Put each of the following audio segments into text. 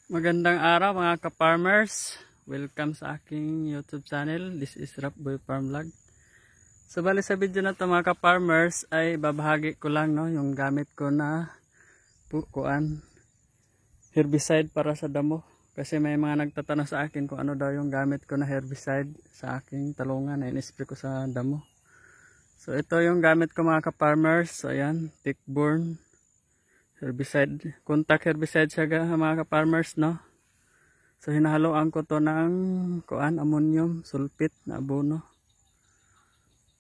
Magandang araw mga ka-farmers. Welcome sa aking YouTube channel. This is Rapboy Farm Vlog. So bali sa video na to mga ka-farmers ay babahagi ko lang yung gamit ko na herbicide para sa damo. Kasi may mga nagtatanong sa akin kung ano daw yung gamit ko na herbicide sa aking talungan na in-spray ko sa damo. So ito yung gamit ko mga ka-farmers. So ayan, tick-borne herbicide, contact herbicide siya mga ka-farmers, no? So hinahaloan ko to ng ammonium sulfate na abono.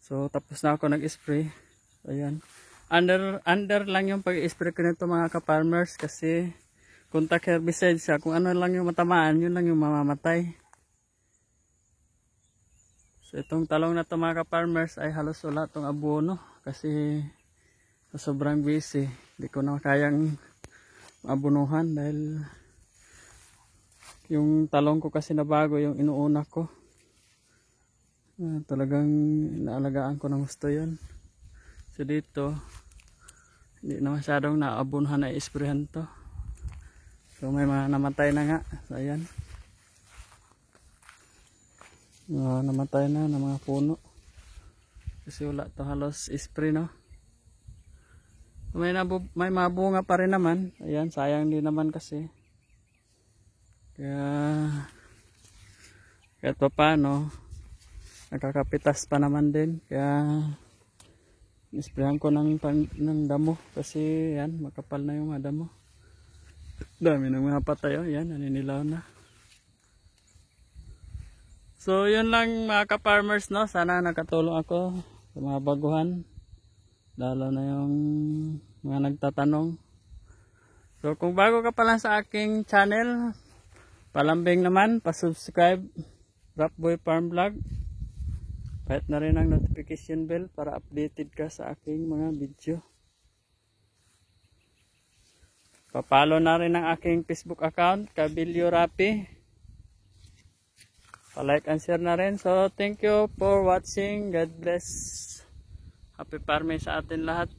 So tapos na ako nag-spray. So ayan. Under lang yung pag-spray ko nito mga ka-farmers kasi contact herbicide siya. Kung ano lang yung matamaan, yun lang yung mamamatay. So itong talong na to mga ka-farmers ay halos wala tong abono kasi sobrang busy. Hindi ko na kayang maabunuhan dahil yung talong ko kasi na bago yung inuuna ko. Talagang inaalagaan ko ng gusto yun. So dito, hindi na masyadong naabunuhan na isprehan to. So may mga namatay na nga. So ayan. Namatay na ng mga puno. Kasi wala to halos spray, no? May mabunga pa rin naman. Ayan, sayang din naman kasi. Kahit pa paano, nakakapitas pa naman din. Kaya nisprayan ko ng damo. Kasi yan, makapal na yung mga damo. Dami ng mga patay. Yan, naninilaw na. So yun lang mga ka-farmers, no? Sana nakatulong ako sa mga baguhan. Lalo na yung mga nagtatanong. So kung bago ka pa lang sa aking channel, palambing naman, pa-subscribe Rapboy Farm Vlog. Kahit na rin ang notification bell para updated ka sa aking mga video. Pa-follow na rin ang aking Facebook account, Kabilyo Rapi. Pa-like and share na rin. So thank you for watching. God bless. Happy farming sa atin lahat.